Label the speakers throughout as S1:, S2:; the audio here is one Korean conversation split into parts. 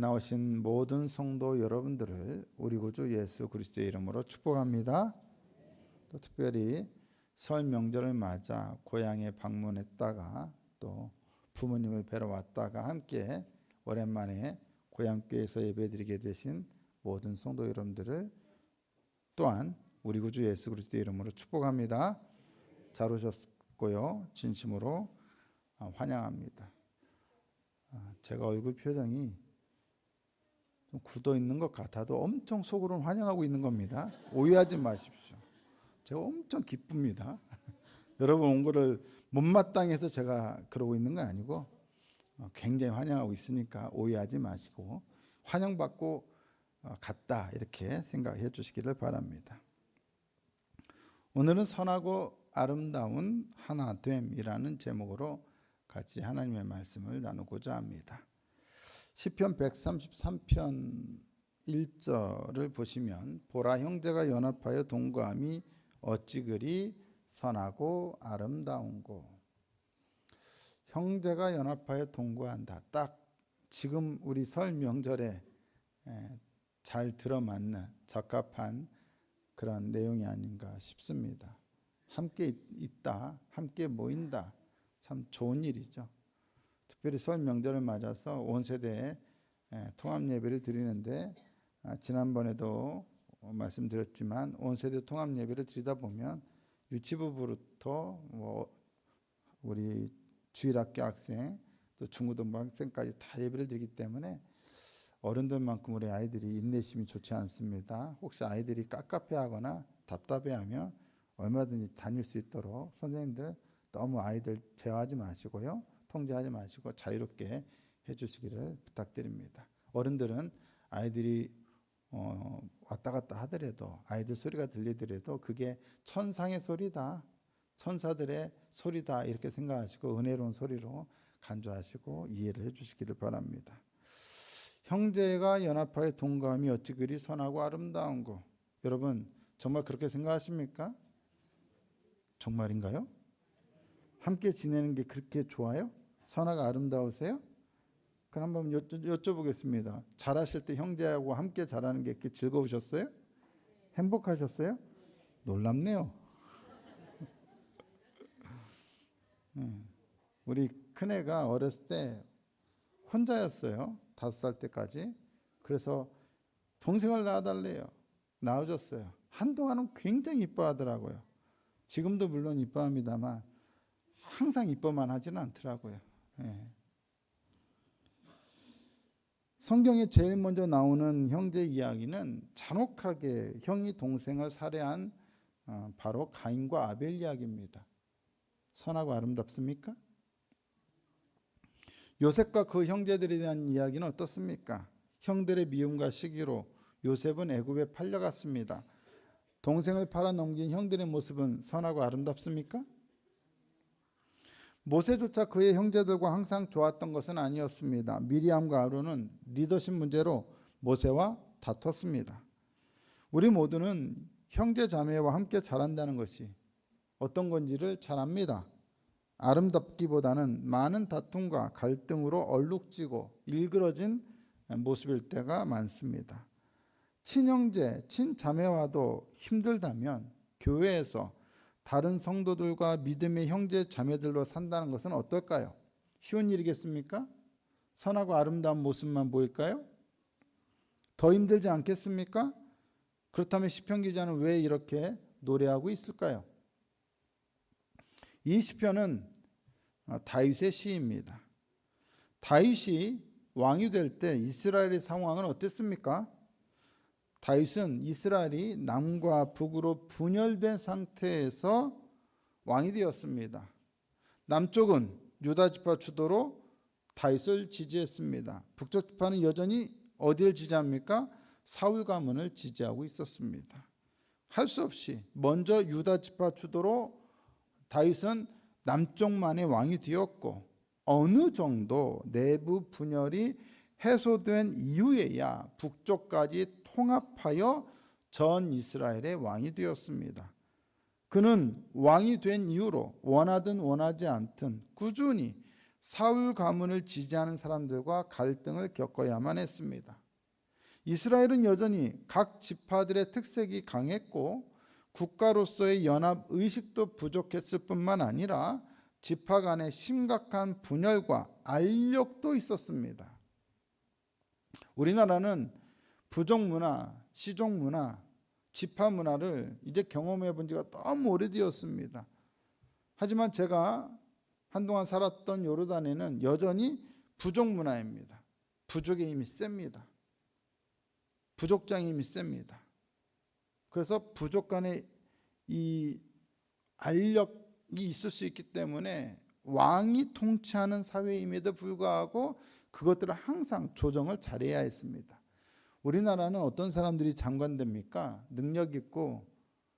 S1: 나오신 모든 성도 여러분들을 우리 구주 예수 그리스도의 이름으로 축복합니다. 또 특별히 설 명절을 맞아 고향에 방문했다가 또 부모님을 뵈러 왔다가 함께 오랜만에 고향교회에서 예배드리게 되신 모든 성도 여러분들을 또한 우리 구주 예수 그리스도의 이름으로 축복합니다. 잘 오셨고요. 진심으로 환영합니다. 제가 얼굴 표정이 좀 굳어 있는 것 같아도 엄청 속으로는 환영하고 있는 겁니다. 오해하지 마십시오. 제가 엄청 기쁩니다. 여러분 온 거를 못마땅해서 제가 그러고 있는 거 아니고 굉장히 환영하고 있으니까 오해하지 마시고 환영받고 갔다 이렇게 생각해 주시기를 바랍니다. 오늘은 선하고 아름다운 하나됨이라는 제목으로 같이 하나님의 말씀을 나누고자 합니다. 시편 133편 1절을 보시면 보라 형제가 연합하여 동거함이 어찌 그리 선하고 아름다운고. 형제가 연합하여 동거한다. 딱 지금 우리 설 명절에 잘 들어맞는 적합한 그런 내용이 아닌가 싶습니다. 함께 있다, 함께 모인다. 참 좋은 일이죠. 특별히 설 명절을 맞아서 온 세대에 통합 예배를 드리는데 지난번에도 말씀드렸지만 온 세대 통합 예배를 드리다 보면 유치부부부터 우리 주일학교 학생 또 중고등부 학생까지 다 예배를 드리기 때문에 어른들만큼 우리 아이들이 인내심이 좋지 않습니다. 혹시 아이들이 깝깝해하거나 답답해하면 얼마든지 다닐 수 있도록 선생님들 너무 아이들 제어하지 마시고요. 통제하지 마시고 자유롭게 해주시기를 부탁드립니다. 어른들은 아이들이 왔다 갔다 하더라도 아이들 소리가 들리더라도 그게 천상의 소리다, 천사들의 소리다 이렇게 생각하시고 은혜로운 소리로 간주하시고 이해를 해주시기를 바랍니다. 형제가 연합하여 동거함이 어찌 그리 선하고 아름다운고. 여러분 정말 그렇게 생각하십니까? 정말인가요? 함께 지내는 게 그렇게 좋아요? 선하고 아름다우세요? 그럼 한번 여쭤보겠습니다. 잘하실 때 형제하고 함께 잘하는 게 이렇게 즐거우셨어요? 행복하셨어요? 놀랍네요. 우리 큰애가 어렸을 때 혼자였어요. 5살 때까지. 그래서 동생을 낳아달래요. 낳아줬어요. 한동안은 굉장히 이뻐하더라고요. 지금도 물론 이뻐합니다만 항상 이뻐만 하지는 않더라고요. 성경에 제일 먼저 나오는 형제 이야기는 잔혹하게 형이 동생을 살해한 바로 가인과 아벨 이야기입니다. 선하고 아름답습니까? 요셉과 그 형제들에 대한 이야기는 어떻습니까? 형들의 미움과 시기로 요셉은 애굽에 팔려갔습니다. 동생을 팔아넘긴 형들의 모습은 선하고 아름답습니까? 모세조차 그의 형제들과 항상 좋았던 것은 아니었습니다. 미리암과 아론은 리더십 문제로 모세와 다퉜습니다. 우리 모두는 형제 자매와 함께 자란다는 것이 어떤 건지를 잘 압니다. 아름답기보다는 많은 다툼과 갈등으로 얼룩지고 일그러진 모습일 때가 많습니다. 친형제, 친자매와도 힘들다면 교회에서 다른 성도들과 믿음의 형제 자매들로 산다는 것은 어떨까요? 쉬운 일이겠습니까? 선하고 아름다운 모습만 보일까요? 더 힘들지 않겠습니까? 그렇다면 시편 기자는 왜 이렇게 노래하고 있을까요? 이 시편은 다윗의 시입니다. 다윗이 왕이 될 때 이스라엘의 상황은 어땠습니까? 다윗은 이스라엘이 남과 북으로 분열된 상태에서 왕이 되었습니다. 남쪽은 유다 지파 주도로 다윗을 지지했습니다. 북쪽 지파는 여전히 어디를 지지합니까? 사울 가문을 지지하고 있었습니다. 할 수 없이 먼저 유다 지파 주도로 다윗은 남쪽만의 왕이 되었고 어느 정도 내부 분열이 해소된 이후에야 북쪽까지 통합하여 전 이스라엘의 왕이 되었습니다. 그는 왕이 된 이후로 원하든 원하지 않든 꾸준히 사울 가문을 지지하는 사람들과 갈등을 겪어야만 했습니다. 이스라엘은 여전히 각 지파들의 특색이 강했고 국가로서의 연합 의식도 부족했을 뿐만 아니라 지파 간의 심각한 분열과 알력도 있었습니다. 우리나라는 부족 문화, 시족 문화, 지파 문화를 이제 경험해 본 지가 너무 오래되었습니다. 하지만 제가 한동안 살았던 요르단에는 여전히 부족 문화입니다. 부족의 힘이 셉니다. 부족장의 힘이 셉니다. 그래서 부족 간의 이 알력이 있을 수 있기 때문에 왕이 통치하는 사회임에도 불구하고 그것들을 항상 조정을 잘해야 했습니다. 우리나라는 어떤 사람들이 장관 됩니까? 능력 있고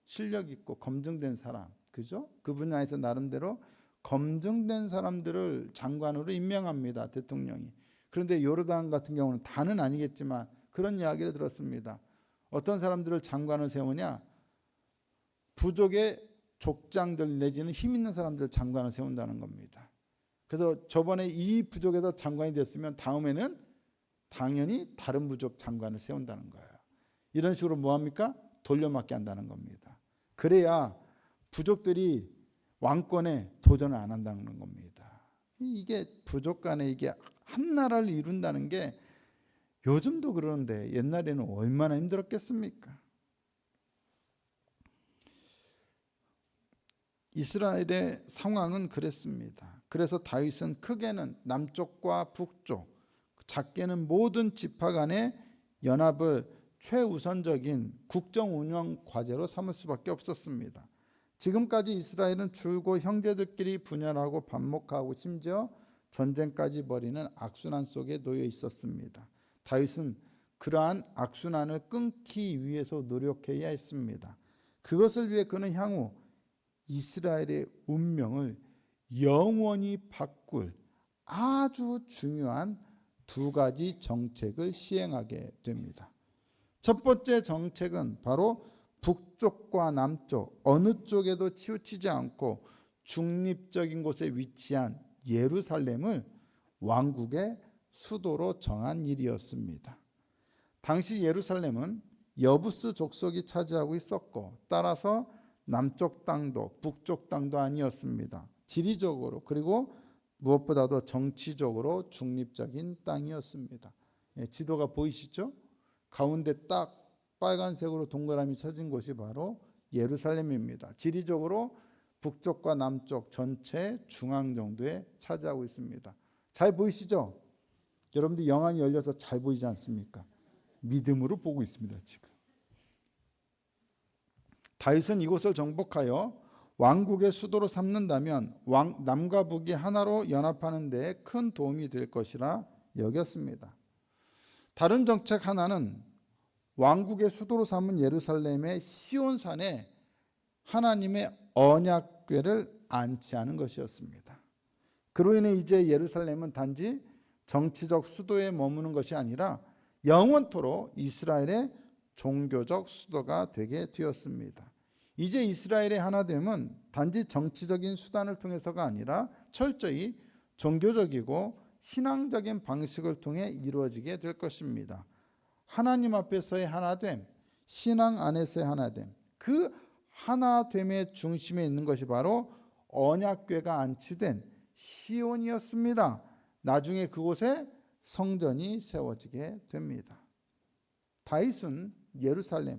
S1: 실력 있고 검증된 사람, 그죠? 그 분야에서 나름대로 검증된 사람들을 장관으로 임명합니다, 대통령이. 그런데 요르단 같은 경우는 다는 아니겠지만 그런 이야기를 들었습니다. 어떤 사람들을 장관을 세우냐? 부족의 족장들 내지는 힘 있는 사람들 장관을 세운다는 겁니다. 그래서 저번에 이 부족에서 장관이 됐으면 다음에는 당연히 다른 부족 장관을 세운다는 거예요. 이런 식으로 뭐합니까? 돌려막기 한다는 겁니다. 그래야 부족들이 왕권에 도전을 안 한다는 겁니다. 이게 부족 간에 이게 한 나라를 이룬다는 게 요즘도 그러는데 옛날에는 얼마나 힘들었겠습니까? 이스라엘의 상황은 그랬습니다. 그래서 다윗은 크게는 남쪽과 북쪽, 작게는 모든 지파 간의 연합을 최우선적인 국정 운영 과제로 삼을 수밖에 없었습니다. 지금까지 이스라엘은 줄곧 형제들끼리 분열하고 반목하고 심지어 전쟁까지 벌이는 악순환 속에 놓여 있었습니다. 다윗은 그러한 악순환을 끊기 위해서 노력해야 했습니다. 그것을 위해 그는 향후 이스라엘의 운명을 영원히 바꿀 아주 중요한 두 가지 정책을 시행하게 됩니다. 첫 번째 정책은 바로 북쪽과 남쪽 어느 쪽에도 치우치지 않고 중립적인 곳에 위치한 예루살렘을 왕국의 수도로 정한 일이었습니다. 당시 예루살렘은 여부스 족속이 차지하고 있었고 따라서 남쪽 땅도 북쪽 땅도 아니었습니다. 지리적으로 그리고 무엇보다도 정치적으로 중립적인 땅이었습니다. 지도가 보이시죠? 가운데 딱 빨간색으로 동그라미 쳐진 곳이 바로 예루살렘입니다. 지리적으로 북쪽과 남쪽 전체 중앙 정도에 차지하고 있습니다. 잘 보이시죠? 여러분들 영안이 열려서 잘 보이지 않습니까? 믿음으로 보고 있습니다. 지금 다윗은 이곳을 정복하여 왕국의 수도로 삼는다면 남과 북이 하나로 연합하는 데 큰 도움이 될 것이라 여겼습니다. 다른 정책 하나는 왕국의 수도로 삼은 예루살렘의 시온산에 하나님의 언약궤를 안치하는 것이었습니다. 그로 인해 이제 예루살렘은 단지 정치적 수도에 머무는 것이 아니라 영원토록 이스라엘의 종교적 수도가 되게 되었습니다. 이제 이스라엘의 하나됨은 단지 정치적인 수단을 통해서가 아니라 철저히 종교적이고 신앙적인 방식을 통해 이루어지게 될 것입니다. 하나님 앞에서의 하나됨, 신앙 안에서의 하나됨, 그 하나됨의 중심에 있는 것이 바로 언약궤가 안치된 시온이었습니다. 나중에 그곳에 성전이 세워지게 됩니다. 다윗은 예루살렘,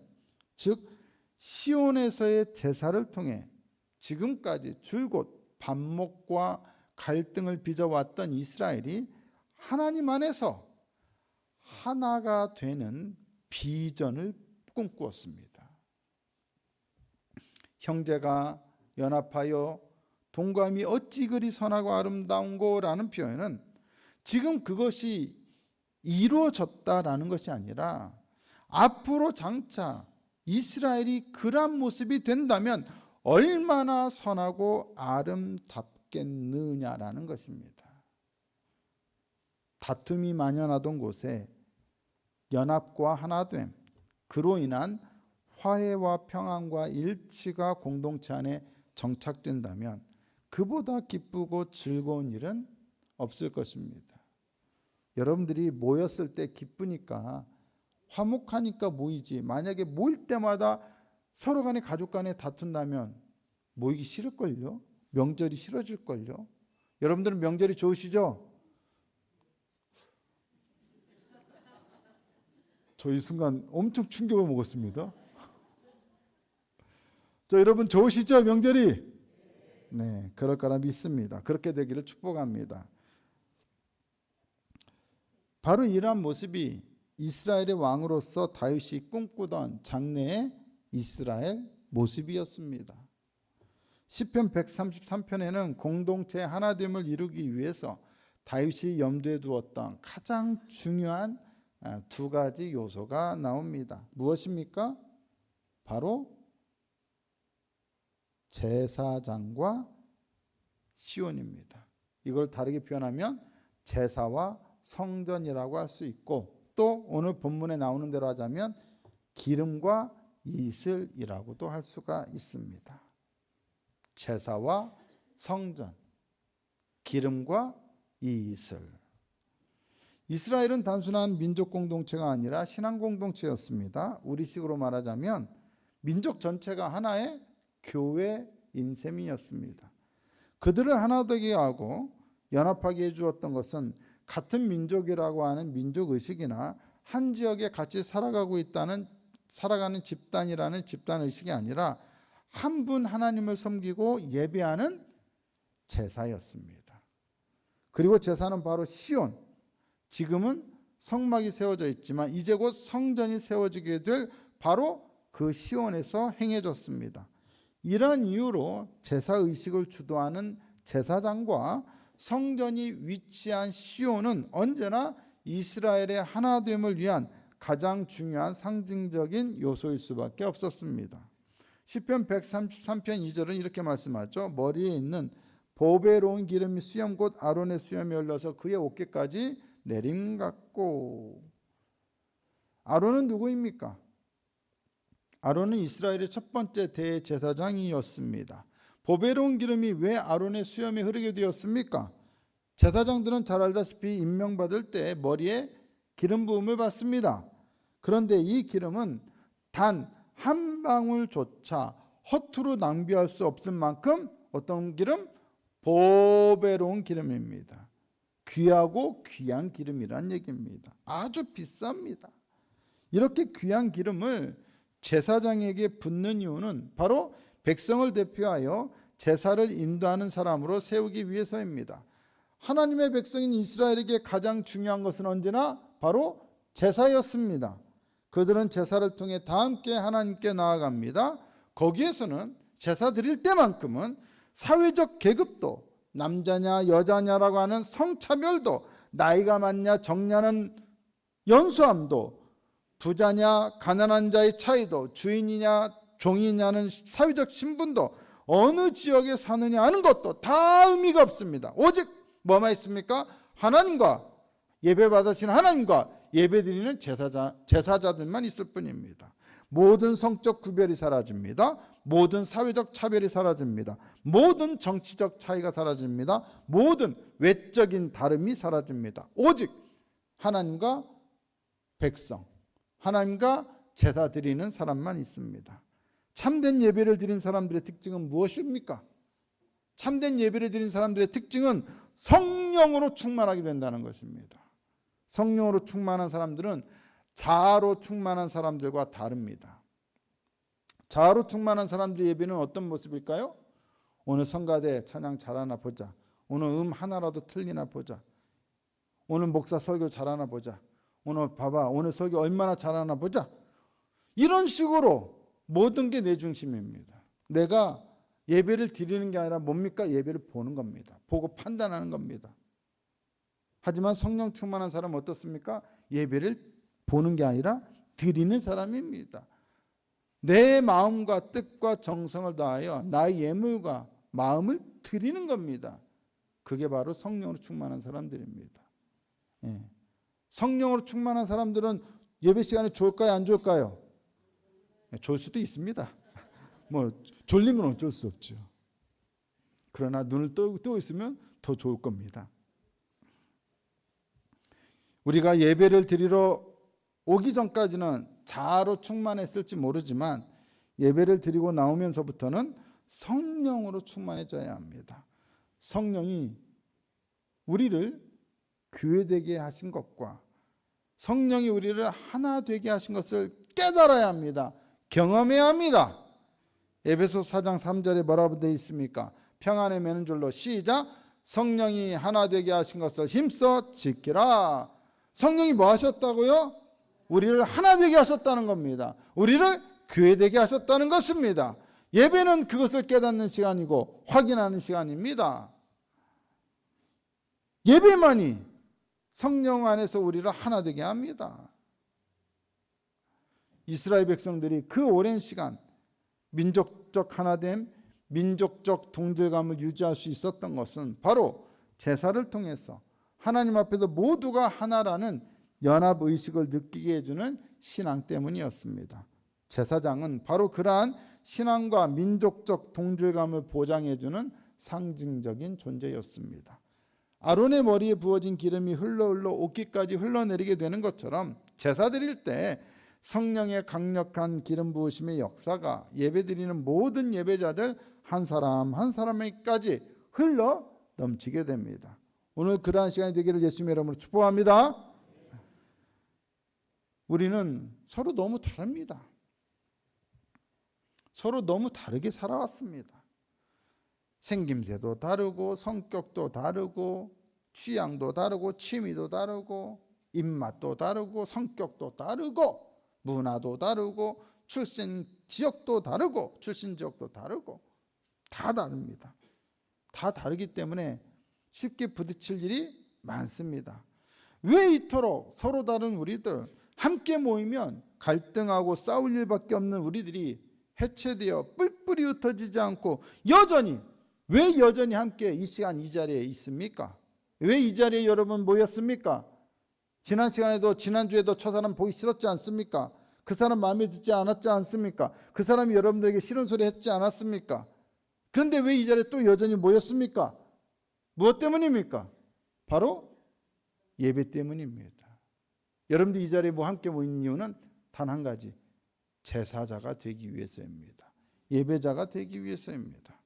S1: 즉 시온에서의 제사를 통해 지금까지 줄곧 반목과 갈등을 빚어왔던 이스라엘이 하나님 안에서 하나가 되는 비전을 꿈꾸었습니다. 형제가 연합하여 동감이 어찌 그리 선하고 아름다운고라는 표현은 지금 그것이 이루어졌다라는 것이 아니라 앞으로 장차 이스라엘이 그러한 모습이 된다면 얼마나 선하고 아름답겠느냐라는 것입니다. 다툼이 만연하던 곳에 연합과 하나됨, 그로 인한 화해와 평안과 일치가 공동체 안에 정착된다면 그보다 기쁘고 즐거운 일은 없을 것입니다. 여러분들이 모였을 때 기쁘니까 화목하니까 모이지, 만약에 모일 때마다 서로 간에 가족 간에 다툰다면 모이기 싫을걸요? 명절이 싫어질걸요? 여러분들은 명절이 좋으시죠? 저 이 순간 엄청 충격을 먹었습니다. 자, 여러분 좋으시죠? 명절이? 네, 그럴 거라 믿습니다. 그렇게 되기를 축복합니다. 바로 이러한 모습이 이스라엘의 왕으로서 다윗이 꿈꾸던 장래의 이스라엘 모습이었습니다. 시편 133편에는 공동체 하나됨을 이루기 위해서 다윗이 염두에 두었던 가장 중요한 두 가지 요소가 나옵니다. 무엇입니까? 바로 제사장과 시온입니다. 이걸 다르게 표현하면 제사와 성전이라고 할 수 있고, 또 오늘 본문에 나오는 대로 하자면 기름과 이슬이라고도 할 수가 있습니다. 제사와 성전, 기름과 이슬. 이스라엘은 단순한 민족 공동체가 아니라 신앙 공동체였습니다. 우리식으로 말하자면 민족 전체가 하나의 교회인 셈이었습니다. 그들을 하나 되게 하고 연합하게 해주었던 것은 같은 민족이라고 하는 민족의식이나 한 지역에 같이 살아가는 집단이라는 집단의식이 아니라 한 분 하나님을 섬기고 예배하는 제사였습니다. 그리고 제사는 바로 시온, 지금은 성막이 세워져 있지만 이제 곧 성전이 세워지게 될 바로 그 시온에서 행해졌습니다. 이러한 이유로 제사의식을 주도하는 제사장과 성전이 위치한 시온은 언제나 이스라엘의 하나됨을 위한 가장 중요한 상징적인 요소일 수밖에 없었습니다. 시편 133편 2절은 이렇게 말씀하죠. 머리에 있는 보배로운 기름이 수염 곧 아론의 수염에 흘러서 그의 어깨까지 내림 같고. 아론은 누구입니까? 아론은 이스라엘의 첫 번째 대제사장이었습니다. 보배로운 기름이 왜 아론의 수염에 흐르게 되었습니까? 제사장들은 잘 알다시피 임명받을 때 머리에 기름 부음을 받습니다. 그런데 이 기름은 단 한 방울조차 허투루 낭비할 수 없을 만큼 어떤 기름? 보배로운 기름입니다. 귀하고 귀한 기름이란 얘기입니다. 아주 비쌉니다. 이렇게 귀한 기름을 제사장에게 붓는 이유는 바로 백성을 대표하여 제사를 인도하는 사람으로 세우기 위해서입니다. 하나님의 백성인 이스라엘에게 가장 중요한 것은 언제나 바로 제사였습니다. 그들은 제사를 통해 다 함께 하나님께 나아갑니다. 거기에서는 제사 드릴 때만큼은 사회적 계급도, 남자냐 여자냐라고 하는 성차별도, 나이가 많냐 적냐는 연수함도, 부자냐 가난한 자의 차이도, 주인이냐 종이냐는 사회적 신분도, 어느 지역에 사느냐 하는 것도 다 의미가 없습니다. 오직 뭐만 있습니까? 하나님과 예배받으시는 하나님과 예배드리는 제사자들만 있을 뿐입니다. 모든 성적 구별이 사라집니다. 모든 사회적 차별이 사라집니다. 모든 정치적 차이가 사라집니다. 모든 외적인 다름이 사라집니다. 오직 하나님과 백성, 하나님과 제사 드리는 사람만 있습니다. 참된 예배를 드린 사람들의 특징은 무엇입니까? 참된 예배를 드린 사람들의 특징은 성령으로 충만하게 된다는 것입니다. 성령으로 충만한 사람들은 자아로 충만한 사람들과 다릅니다. 자아로 충만한 사람들의 예배는 어떤 모습일까요? 오늘 성가대 찬양 잘하나 보자. 오늘 하나라도 틀리나 보자. 오늘 목사 설교 잘하나 보자. 오늘 봐봐, 오늘 설교 얼마나 잘하나 보자. 이런 식으로 모든 게 내 중심입니다. 내가 예배를 드리는 게 아니라 뭡니까? 예배를 보는 겁니다. 보고 판단하는 겁니다. 하지만 성령 충만한 사람은 어떻습니까? 예배를 보는 게 아니라 드리는 사람입니다. 내 마음과 뜻과 정성을 다하여 나의 예물과 마음을 드리는 겁니다. 그게 바로 성령으로 충만한 사람들입니다. 예. 성령으로 충만한 사람들은 예배 시간에 좋을까요? 안 좋을까요? 좋을 수도 있습니다. 뭐 졸린 건 어쩔 수 없죠. 그러나 눈을 뜨고 있으면 더 좋을 겁니다. 우리가 예배를 드리러 오기 전까지는 자아로 충만했을지 모르지만 예배를 드리고 나오면서부터는 성령으로 충만해져야 합니다. 성령이 우리를 교회되게 하신 것과 성령이 우리를 하나 되게 하신 것을 깨달아야 합니다. 경험해야 합니다. 에베소 4장 3절에 뭐라고 되어 있습니까? 평안에 매는 줄로 시작. 성령이 하나 되게 하신 것을 힘써 지키라. 성령이 뭐 하셨다고요? 우리를 하나 되게 하셨다는 겁니다. 우리를 교회되게 하셨다는 것입니다. 예배는 그것을 깨닫는 시간이고 확인하는 시간입니다. 예배만이 성령 안에서 우리를 하나 되게 합니다. 이스라엘 백성들이 그 오랜 시간 민족적 하나됨, 민족적 동질감을 유지할 수 있었던 것은 바로 제사를 통해서 하나님 앞에서 모두가 하나라는 연합의식을 느끼게 해주는 신앙 때문이었습니다. 제사장은 바로 그러한 신앙과 민족적 동질감을 보장해주는 상징적인 존재였습니다. 아론의 머리에 부어진 기름이 흘러 옷깃까지 흘러내리게 되는 것처럼 제사 드릴 때 성령의 강력한 기름 부으심의 역사가 예배드리는 모든 예배자들 한 사람 한 사람에게까지 흘러 넘치게 됩니다. 오늘 그러한 시간이 되기를 예수님의 이름으로 축복합니다. 우리는 서로 너무 다릅니다. 서로 너무 다르게 살아왔습니다. 생김새도 다르고 성격도 다르고 취향도 다르고 취미도 다르고 입맛도 다르고 성격도 다르고 문화도 다르고 출신 지역도 다르고 다 다릅니다. 다 다르기 때문에 쉽게 부딪힐 일이 많습니다. 왜 이토록 서로 다른 우리들 함께 모이면 갈등하고 싸울 일밖에 없는 우리들이 해체되어 뿔뿔이 흩어지지 않고 왜 여전히 함께 이 시간 이 자리에 있습니까? 왜 이 자리에 여러분 모였습니까? 지난 시간에도 지난주에도 저 사람 보기 싫었지 않습니까? 그 사람 마음에 듣지 않았지 않습니까? 그 사람이 여러분들에게 싫은 소리 했지 않았습니까? 그런데 왜 이 자리에 또 여전히 모였습니까? 무엇 때문입니까? 바로 예배 때문입니다. 여러분들 이 자리에 함께 모인 이유는 단 한 가지, 제사자가 되기 위해서입니다. 예배자가 되기 위해서입니다.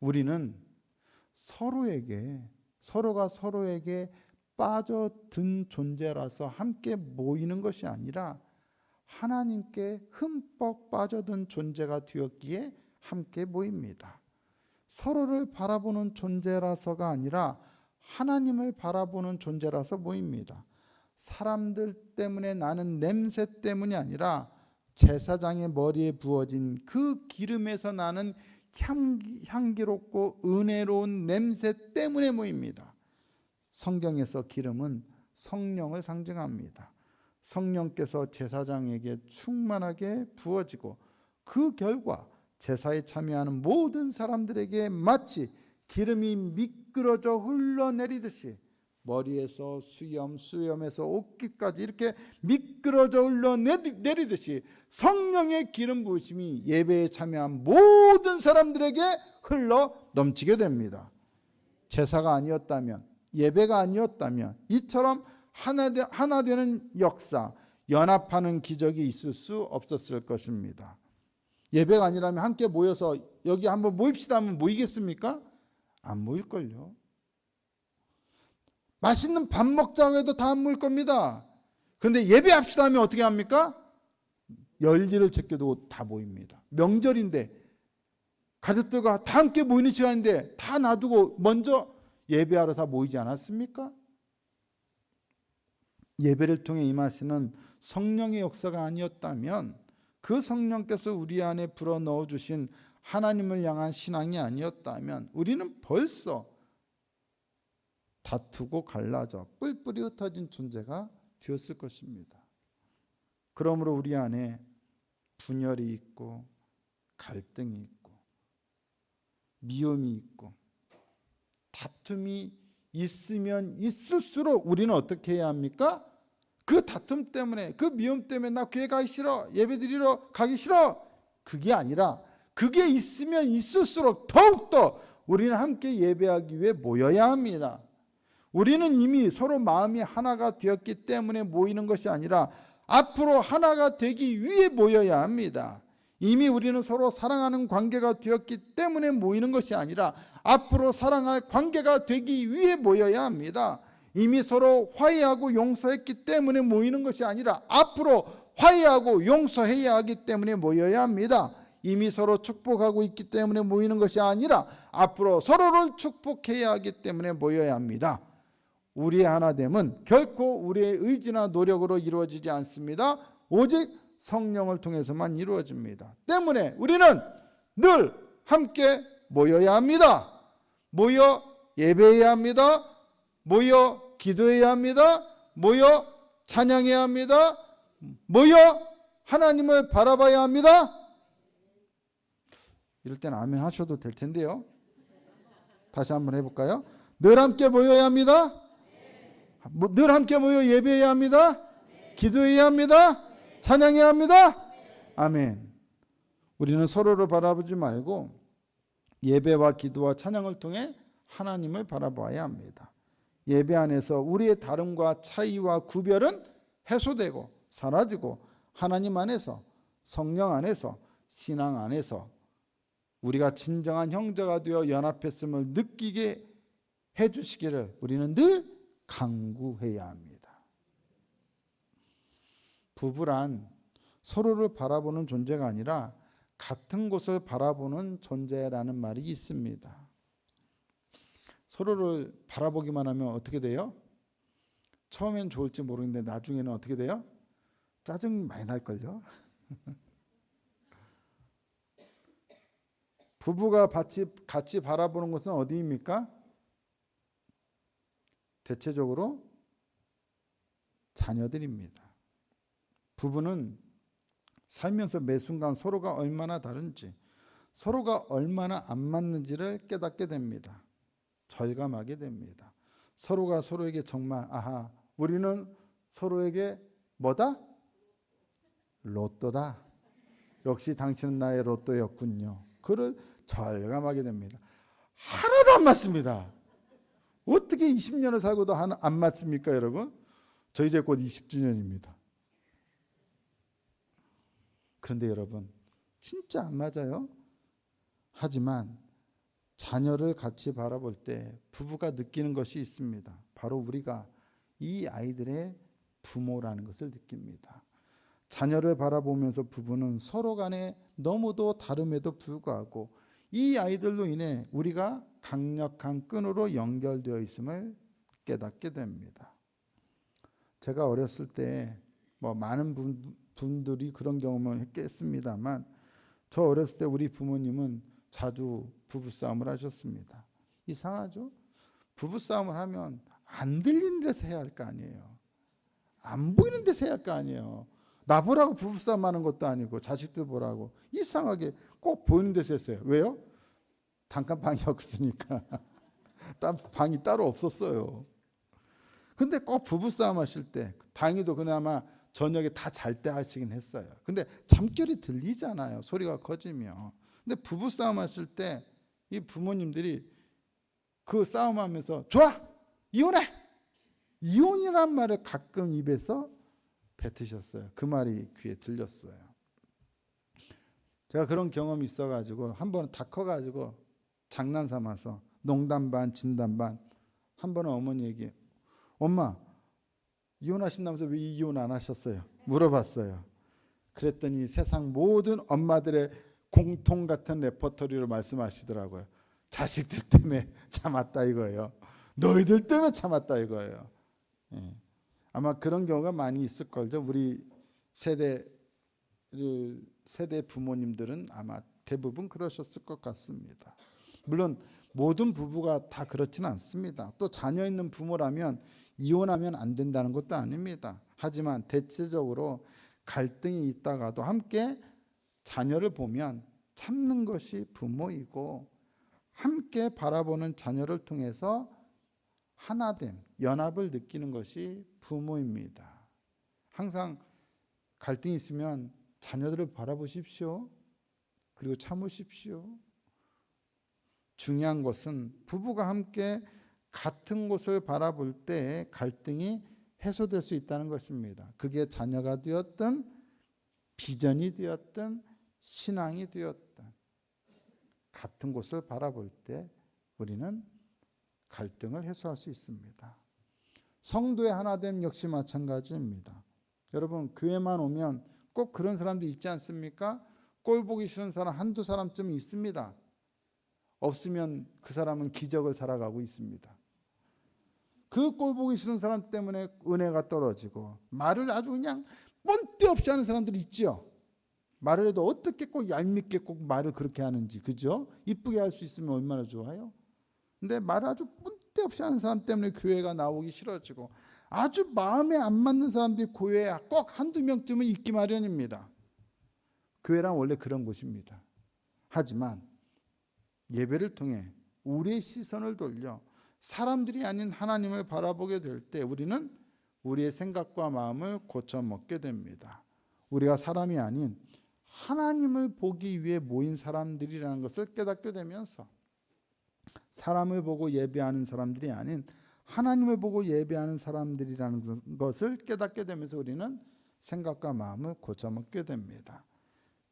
S1: 우리는 서로가 서로에게 빠져든 존재라서 함께 모이는 것이 아니라 하나님께 흠뻑 빠져든 존재가 되었기에 함께 모입니다. 서로를 바라보는 존재라서가 아니라 하나님을 바라보는 존재라서 모입니다. 사람들 때문에 나는 냄새 때문이 아니라 제사장의 머리에 부어진 그 기름에서 나는 향기롭고 은혜로운 냄새 때문에 모입니다. 성경에서 기름은 성령을 상징합니다. 성령께서 제사장에게 충만하게 부어지고 그 결과 제사에 참여하는 모든 사람들에게 마치 기름이 미끄러져 흘러내리듯이 머리에서 수염에서 옷깃까지 이렇게 미끄러져 흘러내리듯이 성령의 기름 부으심이 예배에 참여한 모든 사람들에게 흘러 넘치게 됩니다. 제사가 아니었다면, 예배가 아니었다면 이처럼 하나 되는 역사, 연합하는 기적이 있을 수 없었을 것입니다. 예배가 아니라면 함께 모여서 여기 한번 모입시다 하면 모이겠습니까? 안 모일걸요. 맛있는 밥 먹자고 해도 다 안 모일 겁니다. 그런데 예배합시다 하면 어떻게 합니까? 열일을 제껴두고 다 모입니다. 명절인데 가족들과 다 함께 모이는 시간인데 다 놔두고 먼저 예배하러 다 모이지 않았습니까? 예배를 통해 임하시는 성령의 역사가 아니었다면, 그 성령께서 우리 안에 불어넣어 주신 하나님을 향한 신앙이 아니었다면 우리는 벌써 다투고 갈라져 뿔뿔이 흩어진 존재가 되었을 것입니다. 그러므로 우리 안에 분열이 있고 갈등이 있고 미움이 있고 다툼이 있으면 있을수록 우리는 어떻게 해야 합니까? 그 다툼 때문에, 그 미움 때문에 나 교회 가기 싫어, 예배 드리러 가기 싫어, 그게 아니라 그게 있으면 있을수록 더욱더 우리는 함께 예배하기 위해 모여야 합니다. 우리는 이미 서로 마음이 하나가 되었기 때문에 모이는 것이 아니라 앞으로 하나가 되기 위해 모여야 합니다. 이미 우리는 서로 사랑하는 관계가 되었기 때문에 모이는 것이 아니라 앞으로 사랑할 관계가 되기 위해 모여야 합니다. 이미 서로 화해하고 용서했기 때문에 모이는 것이 아니라 앞으로 화해하고 용서해야 하기 때문에 모여야 합니다. 이미 서로 축복하고 있기 때문에 모이는 것이 아니라 앞으로 서로를 축복해야 하기 때문에 모여야 합니다. 우리의 하나됨은 결코 우리의 의지나 노력으로 이루어지지 않습니다. 오직 성령을 통해서만 이루어집니다. 때문에 우리는 늘 함께 모여야 합니다. 모여 예배해야 합니다. 모여 기도해야 합니다. 모여 찬양해야 합니다. 모여 하나님을 바라봐야 합니다. 이럴 때는 아멘 하셔도 될 텐데요. 다시 한번 해볼까요? 늘 함께 모여야 합니다. 늘 함께 모여 예배해야 합니다. 기도해야 합니다. 찬양해야 합니다. 아멘. 우리는 서로를 바라보지 말고 예배와 기도와 찬양을 통해 하나님을 바라봐야 합니다. 예배 안에서 우리의 다름과 차이와 구별은 해소되고 사라지고 하나님 안에서, 성령 안에서, 신앙 안에서 우리가 진정한 형제가 되어 연합했음을 느끼게 해주시기를 우리는 늘 간구해야 합니다. 부부란 서로를 바라보는 존재가 아니라 같은 곳을 바라보는 존재라는 말이 있습니다. 서로를 바라보기만 하면 어떻게 돼요? 처음엔 좋을지 모르겠는데 나중에는 어떻게 돼요? 짜증 많이 날걸요. 부부가 같이 바라보는 것은 어디입니까? 대체적으로 자녀들입니다. 부부는 살면서 매 순간 서로가 얼마나 다른지, 서로가 얼마나 안 맞는지를 깨닫게 됩니다. 절감하게 됩니다. 서로가 서로에게 정말 아하, 우리는 서로에게 뭐다? 로또다. 역시 당신은 나의 로또였군요. 그를 절감하게 됩니다. 하나도 안 맞습니다. 어떻게 20년을 살고도 안 맞습니까, 여러분? 저 이제 곧 20주년입니다. 그런데 여러분, 진짜 안 맞아요. 하지만 자녀를 같이 바라볼 때 부부가 느끼는 것이 있습니다. 바로 우리가 이 아이들의 부모라는 것을 느낍니다. 자녀를 바라보면서 부부는 서로 간에 너무도 다름에도 불구하고 이 아이들로 인해 우리가 강력한 끈으로 연결되어 있음을 깨닫게 됩니다. 제가 어렸을 때 많은 분들이 그런 경험을 했겠습니다만 저 어렸을 때 우리 부모님은 자주 부부싸움을 하셨습니다. 이상하죠? 부부싸움을 하면 안 들리는 데서 해야 할 거 아니에요. 안 보이는 데서 해야 할 거 아니에요. 나 보라고 부부싸움 하는 것도 아니고 자식들 보라고 이상하게 꼭 보이는 데서 했어요. 왜요? 단칸방이 없으니까. 방이 따로 없었어요. 근데 꼭 부부싸움 하실 때 다행히도 그나마 저녁에 다 잘 때 하시긴 했어요. 근데 잠결이 들리잖아요. 소리가 커지면. 근데 부부싸움 하실 때 이 부모님들이 그 싸움하면서 좋아! 이혼해! 이혼이란 말을 가끔 입에서 뱉으셨어요. 그 말이 귀에 들렸어요. 제가 그런 경험이 있어가지고 한 번은 다 커가지고 장난 삼아서 농담 반 진담 반 한 번은 어머니에게 엄마 이혼하신다면서 왜 이혼 안 하셨어요? 물어봤어요. 그랬더니 세상 모든 엄마들의 공통 같은 레퍼토리로 말씀하시더라고요. 자식들 때문에 참았다 이거예요. 너희들 때문에 참았다 이거예요. 예. 아마 그런 경우가 많이 있을 걸요. 우리 세대 부모님들은 아마 대부분 그러셨을 것 같습니다. 물론 모든 부부가 다 그렇지는 않습니다. 또 자녀 있는 부모라면 이혼하면 안 된다는 것도 아닙니다. 하지만 대체적으로 갈등이 있다가도 함께 자녀를 보면 참는 것이 부모이고 함께 바라보는 자녀를 통해서 하나됨, 연합을 느끼는 것이 부모입니다. 항상 갈등이 있으면 자녀들을 바라보십시오. 그리고 참으십시오. 중요한 것은 부부가 함께 같은 곳을 바라볼 때 갈등이 해소될 수 있다는 것입니다. 그게 자녀가 되었든 비전이 되었든 신앙이 되었든 같은 곳을 바라볼 때 우리는 갈등을 해소할 수 있습니다. 성도의 하나됨 역시 마찬가지입니다. 여러분, 교회만 오면 꼭 그런 사람도 있지 않습니까? 꼴 보기 싫은 사람 한두 사람쯤 있습니다. 없으면 그 사람은 기적을 살아가고 있습니다. 그 꼴 보기 싫은 사람 때문에 은혜가 떨어지고 말을 아주 그냥 뻔데 없이 하는 사람들이 있죠. 말을 해도 어떻게 꼭 얄밉게 꼭 말을 그렇게 하는지, 그죠? 이쁘게 할 수 있으면 얼마나 좋아요. 근데 말을 아주 뻔데 없이 하는 사람 때문에 교회가 나오기 싫어지고, 아주 마음에 안 맞는 사람들이 교회에 꼭 한두 명쯤은 있기 마련입니다. 교회란 원래 그런 곳입니다. 하지만 예배를 통해 우리의 시선을 돌려 사람들이 아닌 하나님을 바라보게 될 때 우리는 우리의 생각과 마음을 고쳐먹게 됩니다. 우리가 사람이 아닌 하나님을 보기 위해 모인 사람들이라는 것을 깨닫게 되면서, 사람을 보고 예배하는 사람들이 아닌 하나님을 보고 예배하는 사람들이라는 것을 깨닫게 되면서 우리는 생각과 마음을 고쳐먹게 됩니다.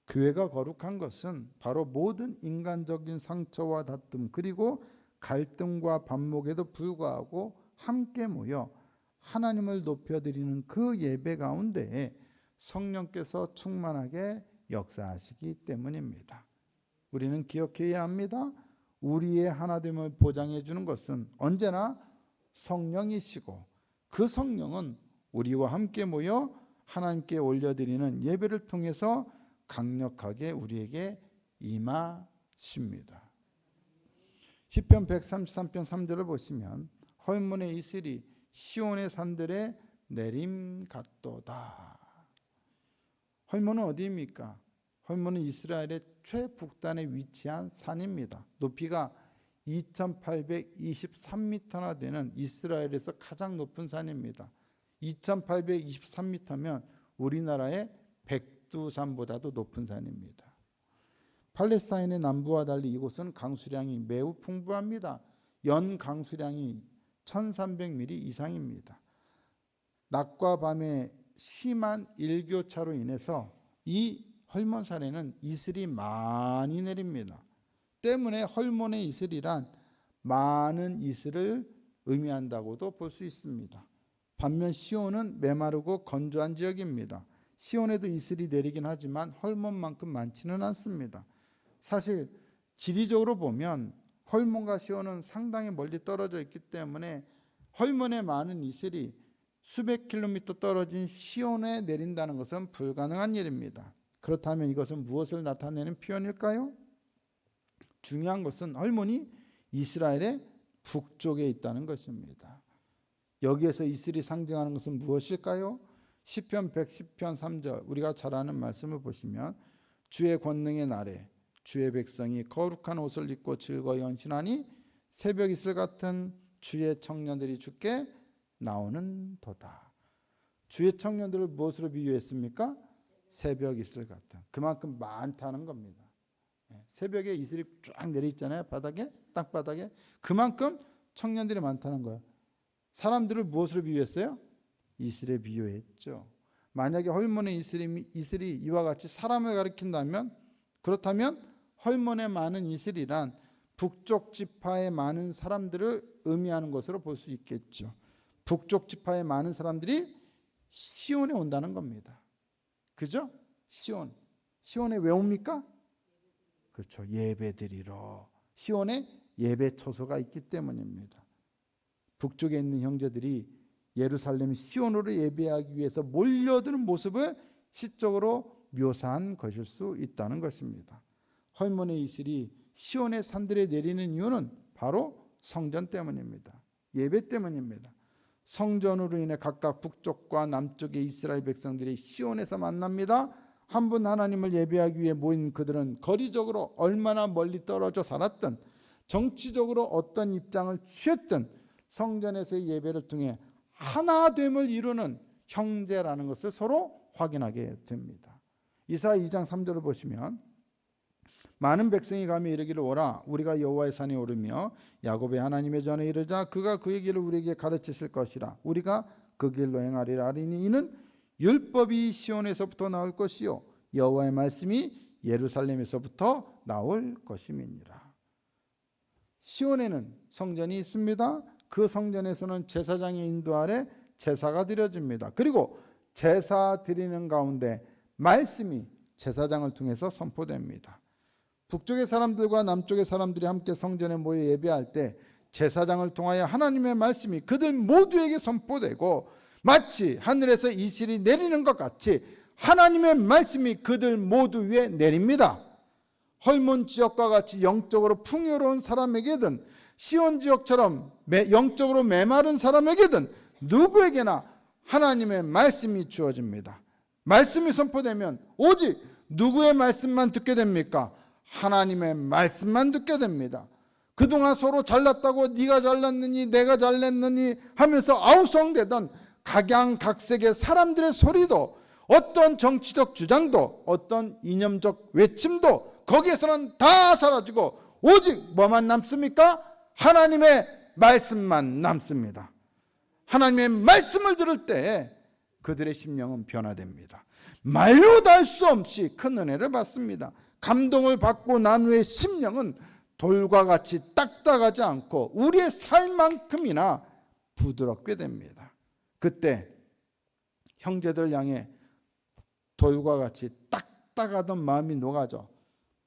S1: 교회가 거룩한 것은 바로 모든 인간적인 상처와 다툼 그리고 갈등과 반목에도 불구하고 함께 모여 하나님을 높여드리는 그 예배 가운데에 성령께서 충만하게 역사하시기 때문입니다. 우리는 기억해야 합니다. 우리의 하나됨을 보장해 주는 것은 언제나 성령이시고, 그 성령은 우리와 함께 모여 하나님께 올려드리는 예배를 통해서 강력하게 우리에게 임하십니다. 시편 133편 3절을 보시면 헐몬의 이슬이 시온의 산들에 내림 같도다. 헐몬은 어디입니까? 헐몬은 이스라엘의 최북단에 위치한 산입니다. 높이가 2823m나 되는 이스라엘에서 가장 높은 산입니다. 2823m면 우리나라의 백두산보다도 높은 산입니다. 팔레스타인의 남부와 달리 이곳은 강수량이 매우 풍부합니다. 연 강수량이 1300mm 이상입니다. 낮과 밤의 심한 일교차로 인해서 이 헐몬산에는 이슬이 많이 내립니다. 때문에 헐몬의 이슬이란 많은 이슬을 의미한다고도 볼 수 있습니다. 반면 시온은 메마르고 건조한 지역입니다. 시온에도 이슬이 내리긴 하지만 헐몬만큼 많지는 않습니다. 사실 지리적으로 보면 헐몬과 시온은 상당히 멀리 떨어져 있기 때문에 헐몬에 많은 이슬이 수백 킬로미터 떨어진 시온에 내린다는 것은 불가능한 일입니다. 그렇다면 이것은 무엇을 나타내는 표현일까요? 중요한 것은 헐몬이 이스라엘의 북쪽에 있다는 것입니다. 여기에서 이슬이 상징하는 것은 무엇일까요? 시편 110편 3절 우리가 잘 아는 말씀을 보시면, 주의 권능의 날에 주의 백성이 거룩한 옷을 입고 즐거이 헌신하니 새벽 이슬 같은 주의 청년들이 주께 나오는 도다. 주의 청년들을 무엇으로 비유했습니까? 새벽 이슬 같은, 그만큼 많다는 겁니다. 새벽에 이슬이 쫙 내려 있잖아요. 바닥에, 땅바닥에. 그만큼 청년들이 많다는 거예요. 사람들을 무엇으로 비유했어요? 이슬에 비유했죠. 만약에 헐몬의 이슬이 이와 같이 사람을 가리킨다면, 그렇다면 헐몬에 많은 이슬이란 북쪽 지파의 많은 사람들을 의미하는 것으로 볼 수 있겠죠. 북쪽 지파의 많은 사람들이 시온에 온다는 겁니다. 그죠? 시온에 왜 옵니까? 그렇죠. 예배드리러. 시온에 예배 처소가 있기 때문입니다. 북쪽에 있는 형제들이 예루살렘 시온으로 예배하기 위해서 몰려드는 모습을 시적으로 묘사한 것일 수 있다는 것입니다. 헐몬의 이슬이 시온의 산들에 내리는 이유는 바로 성전 때문입니다. 예배 때문입니다. 성전으로 인해 각각 북쪽과 남쪽의 이스라엘 백성들이 시온에서 만납니다. 한 분 하나님을 예배하기 위해 모인 그들은 거리적으로 얼마나 멀리 떨어져 살았든, 정치적으로 어떤 입장을 취했든 성전에서의 예배를 통해 하나됨을 이루는 형제라는 것을 서로 확인하게 됩니다. 이사야 2장 3절을 보시면, 많은 백성이 가며 이르기를 오라 우리가 여호와의 산에 오르며 야곱의 하나님의 전에 이르자 그가 그의 길을 우리에게 가르치실 것이라 우리가 그 길로 행하리라 하리니 이는 율법이 시온에서부터 나올 것이요 여호와의 말씀이 예루살렘에서부터 나올 것임이니라. 시온에는 성전이 있습니다. 그 성전에서는 제사장의 인도 아래 제사가 드려집니다. 그리고 제사 드리는 가운데 말씀이 제사장을 통해서 선포됩니다. 북쪽의 사람들과 남쪽의 사람들이 함께 성전에 모여 예배할 때 제사장을 통하여 하나님의 말씀이 그들 모두에게 선포되고 마치 하늘에서 이슬이 내리는 것 같이 하나님의 말씀이 그들 모두 위에 내립니다. 헐몬 지역과 같이 영적으로 풍요로운 사람에게든 시온 지역처럼 영적으로 메마른 사람에게든 누구에게나 하나님의 말씀이 주어집니다. 말씀이 선포되면 오직 누구의 말씀만 듣게 됩니까? 하나님의 말씀만 듣게 됩니다. 그동안 서로 잘났다고 네가 잘났느니 내가 잘났느니 하면서 아우성대던 각양각색의 사람들의 소리도 어떤 정치적 주장도 어떤 이념적 외침도 거기에서는 다 사라지고 오직 뭐만 남습니까? 하나님의 말씀만 남습니다. 하나님의 말씀을 들을 때 그들의 심령은 변화됩니다. 말로도 할 수 없이 큰 은혜를 받습니다. 감동을 받고 난 후에 심령은 돌과 같이 딱딱하지 않고 우리의 살만큼이나 부드럽게 됩니다. 그때 형제들 향해 돌과 같이 딱딱하던 마음이 녹아져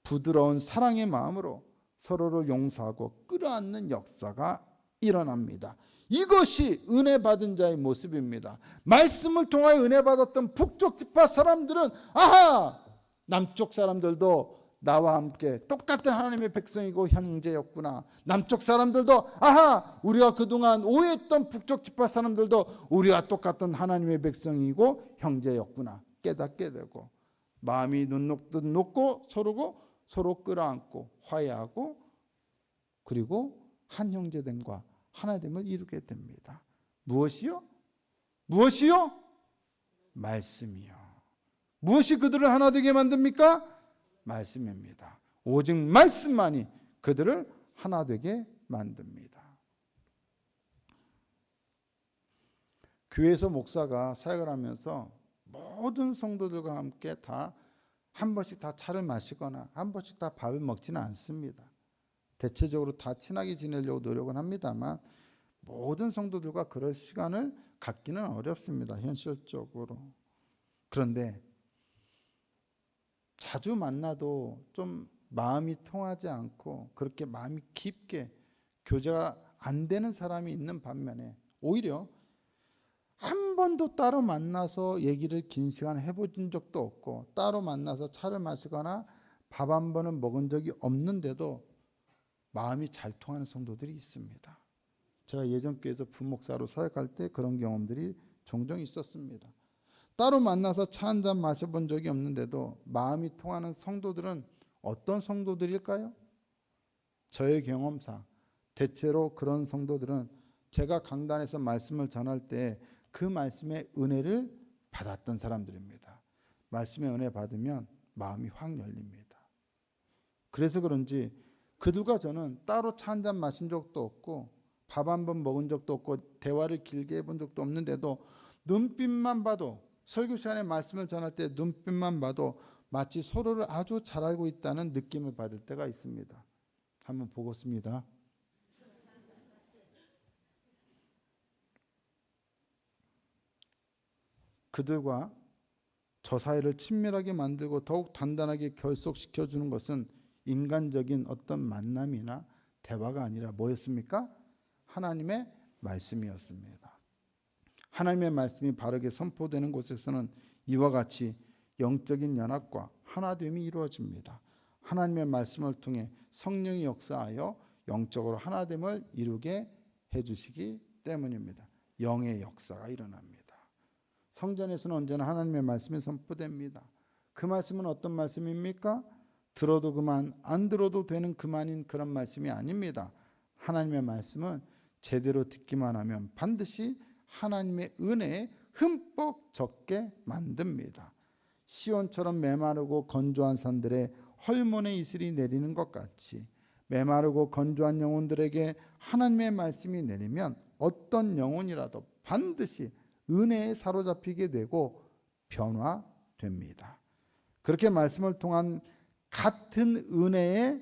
S1: 부드러운 사랑의 마음으로 서로를 용서하고 끌어안는 역사가 일어납니다. 이것이 은혜 받은 자의 모습입니다. 말씀을 통하여 은혜 받았던 북쪽 지파 사람들은 아하! 남쪽 사람들도 나와 함께 똑같은 하나님의 백성이고 형제였구나. 남쪽 사람들도 아하! 우리가 그동안 오해했던 북쪽 지파 사람들도 우리와 똑같은 하나님의 백성이고 형제였구나. 깨닫게 되고 마음이 눈 녹듯 녹고 서로 끌어안고 화해하고 그리고 한 형제됨과 하나됨을 이루게 됩니다. 무엇이요? 무엇이요? 말씀이요. 무엇이 그들을 하나 되게 만듭니까? 말씀입니다. 오직 말씀만이 그들을 하나 되게 만듭니다. 교회에서 목사가 사역을 하면서 모든 성도들과 함께 다 한 번씩 다 차를 마시거나 한 번씩 다 밥을 먹지는 않습니다. 대체적으로 다 친하게 지내려고 노력은 합니다만 모든 성도들과 그럴 시간을 갖기는 어렵습니다. 현실적으로. 그런데 자주 만나도 좀 마음이 통하지 않고 그렇게 마음이 깊게 교제가 안 되는 사람이 있는 반면에 오히려 한 번도 따로 만나서 얘기를 긴 시간 해본 적도 없고 따로 만나서 차를 마시거나 밥 한 번은 먹은 적이 없는데도 마음이 잘 통하는 성도들이 있습니다. 제가 예전 교회에서 부목사로 사역할 때 그런 경험들이 종종 있었습니다. 따로 만나서 차 한 잔 마셔본 적이 없는데도 마음이 통하는 성도들은 어떤 성도들일까요? 저의 경험상 대체로 그런 성도들은 제가 강단에서 말씀을 전할 때 그 말씀의 은혜를 받았던 사람들입니다. 말씀의 은혜 받으면 마음이 확 열립니다. 그래서 그런지 그들과 저는 따로 차 한 잔 마신 적도 없고 밥 한 번 먹은 적도 없고 대화를 길게 해본 적도 없는데도 눈빛만 봐도 설교 시간에 말씀을 전할 때 눈빛만 봐도 마치 서로를 아주 잘 알고 있다는 느낌을 받을 때가 있습니다. 한번 보겠습니다. 그들과 저 사이를 친밀하게 만들고 더욱 단단하게 결속시켜주는 것은 인간적인 어떤 만남이나 대화가 아니라 뭐였습니까? 하나님의 말씀이었습니다. 하나님의 말씀이 바르게 선포되는 곳에서는 이와 같이 영적인 연합과 하나됨이 이루어집니다. 하나님의 말씀을 통해 성령이 역사하여 영적으로 하나됨을 이루게 해주시기 때문입니다. 영의 역사가 일어납니다. 성전에서는 언제나 하나님의 말씀이 선포됩니다. 그 말씀은 어떤 말씀입니까? 들어도 그만, 안 들어도 되는 그만인 그런 말씀이 아닙니다. 하나님의 말씀은 제대로 듣기만 하면 반드시 하나님의 은혜에 흠뻑 적게 만듭니다. 시온처럼 메마르고 건조한 산들에 헐몬의 이슬이 내리는 것 같이 메마르고 건조한 영혼들에게 하나님의 말씀이 내리면 어떤 영혼이라도 반드시 은혜에 사로잡히게 되고 변화됩니다. 그렇게 말씀을 통한 같은 은혜에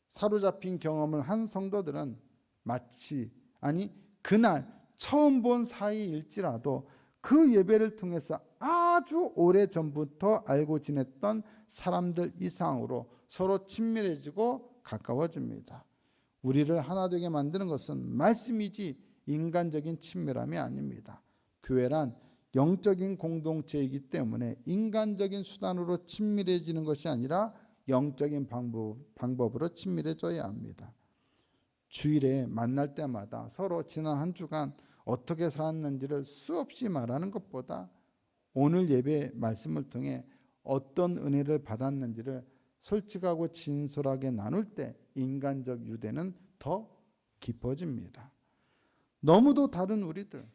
S1: 사로잡힌 경험을 한 성도들은 마치 그날 처음 본 사이일지라도 그 예배를 통해서 아주 오래전부터 알고 지냈던 사람들 이상으로 서로 친밀해지고 가까워집니다. 우리를 하나 되게 만드는 것은 말씀이지 인간적인 친밀함이 아닙니다. 교회란 영적인 공동체이기 때문에 인간적인 수단으로 친밀해지는 것이 아니라 영적인 방법으로 친밀해져야 합니다. 주일에 만날 때마다 서로 지난 한 주간 어떻게 살았는지를 수없이 말하는 것보다 오늘 예배 말씀을 통해 어떤 은혜를 받았는지를 솔직하고 진솔하게 나눌 때 인간적 유대는 더 깊어집니다. 너무도 다른 우리들,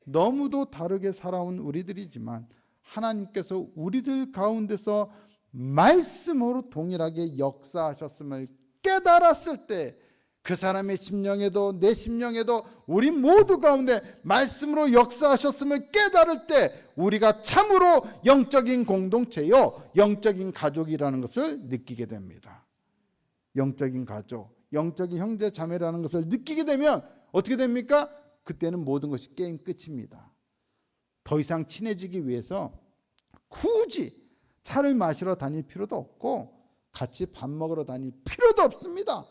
S1: 너무도 다르게 살아온 우리들이지만 하나님께서 우리들 가운데서 말씀으로 동일하게 역사하셨음을 깨달았을 때 그 사람의 심령에도 내 심령에도 우리 모두 가운데 말씀으로 역사하셨음을 깨달을 때 우리가 참으로 영적인 공동체요 영적인 가족이라는 것을 느끼게 됩니다. 영적인 가족, 영적인 형제 자매라는 것을 느끼게 되면 어떻게 됩니까? 그때는 모든 것이 게임 끝입니다. 더 이상 친해지기 위해서 굳이 차를 마시러 다닐 필요도 없고 같이 밥 먹으러 다닐 필요도 없습니다.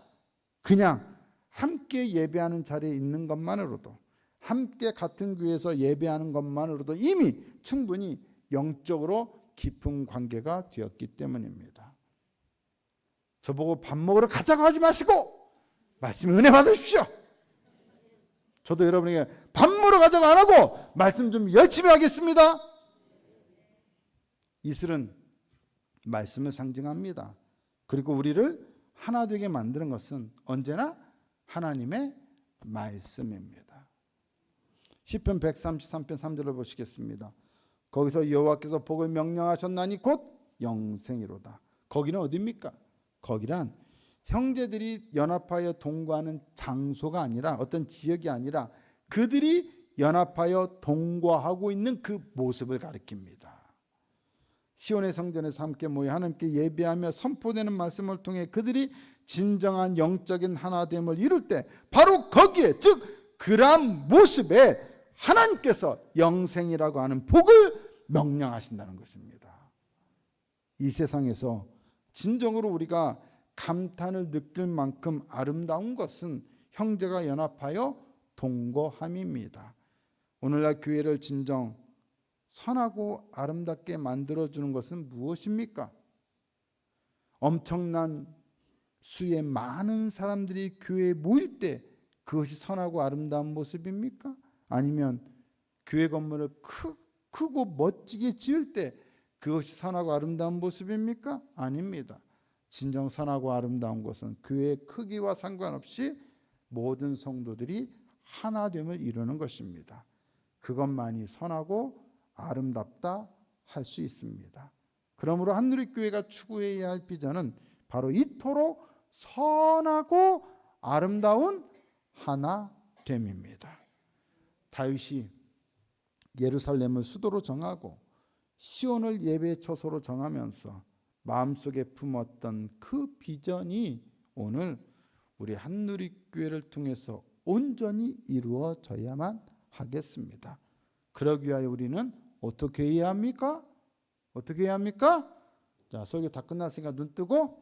S1: 그냥 함께 예배하는 자리에 있는 것만으로도, 함께 같은 교회에서 예배하는 것만으로도 이미 충분히 영적으로 깊은 관계가 되었기 때문입니다. 저보고 밥 먹으러 가자고 하지 마시고 말씀 은혜 받으십시오. 저도 여러분에게 밥 먹으러 가자고 안 하고 말씀 좀 열심히 하겠습니다. 이슬은 말씀을 상징합니다. 그리고 우리를 하나 되게 만드는 것은 언제나 하나님의 말씀입니다. 시편 133편 3절을 보시겠습니다. 거기서 여호와께서 복을 명령하셨나니 곧 영생이로다. 거기는 어디입니까? 거기란 형제들이 연합하여 동거하는 장소가 아니라 어떤 지역이 아니라 그들이 연합하여 동거하고 있는 그 모습을 가리킵니다. 시온의 성전에서 함께 모여 하나님께 예배하며 선포되는 말씀을 통해 그들이 진정한 영적인 하나됨을 이룰 때 바로 거기에 즉 그러한 모습에 하나님께서 영생이라고 하는 복을 명령하신다는 것입니다. 이 세상에서 진정으로 우리가 감탄을 느낄 만큼 아름다운 것은 형제가 연합하여 동거함입니다. 오늘날 교회를 진정 선하고 아름답게 만들어주는 것은 무엇입니까? 엄청난 수의 많은 사람들이 교회에 모일 때 그것이 선하고 아름다운 모습입니까? 아니면 교회 건물을 크고 멋지게 지을 때 그것이 선하고 아름다운 모습입니까? 아닙니다. 진정 선하고 아름다운 것은 교회의 크기와 상관없이 모든 성도들이 하나됨을 이루는 것입니다. 그것만이 선하고 아름답다 할 수 있습니다. 그러므로 한누리교회가 추구해야 할 비전은 바로 이토록 선하고 아름다운 하나됨입니다. 다윗이 예루살렘을 수도로 정하고 시온을 예배의 처소로 정하면서 마음속에 품었던 그 비전이 오늘 우리 한누리교회를 통해서 온전히 이루어져야만 하겠습니다. 그러기 위하여 우리는 어떻게 해야 합니까? 어떻게 해야 합니까? 자, 설교 다 끝났으니까 눈 뜨고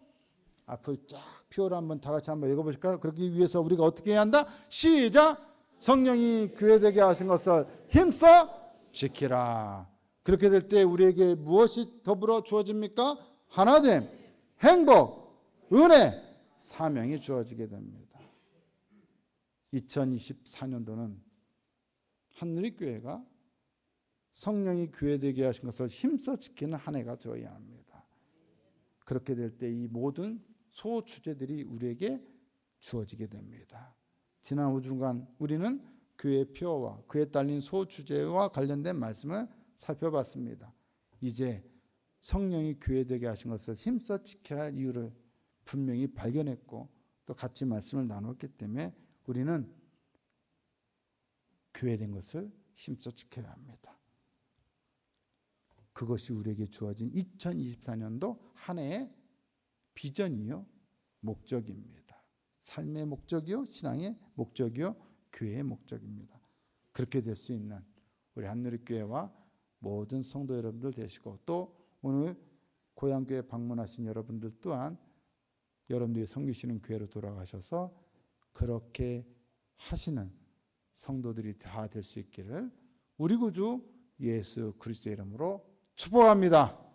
S1: 앞을 쫙 표를 한번 다 같이 한번 읽어보실까요? 그러기 위해서 우리가 어떻게 해야 한다? 시작! 성령이 교회되게 하신 것을 힘써 지키라. 그렇게 될 때 우리에게 무엇이 더불어 주어집니까? 하나됨, 행복, 은혜, 사명이 주어지게 됩니다. 2024년도는 한누리교회가 성령이 교회되게 하신 것을 힘써 지키는 한 해가 되어야 합니다. 그렇게 될 때 이 모든 소주제들이 우리에게 주어지게 됩니다. 지난 5주간 우리는 교회 표어와 그에 딸린 소주제와 관련된 말씀을 살펴봤습니다. 이제 성령이 교회되게 하신 것을 힘써 지켜야 할 이유를 분명히 발견했고 또 같이 말씀을 나눴기 때문에 우리는 교회된 것을 힘써 지켜야 합니다. 그것이 우리에게 주어진 2024년도 한 해의 비전이요 목적입니다. 삶의 목적이요 신앙의 목적이요 교회의 목적입니다. 그렇게 될 수 있는 우리 한누리교회와 모든 성도 여러분들 되시고 또 오늘 고향교회 방문하신 여러분들 또한 여러분들이 섬기시는 교회로 돌아가셔서 그렇게 하시는 성도들이 다 될 수 있기를 우리 구주 예수 그리스도의 이름으로 축복합니다.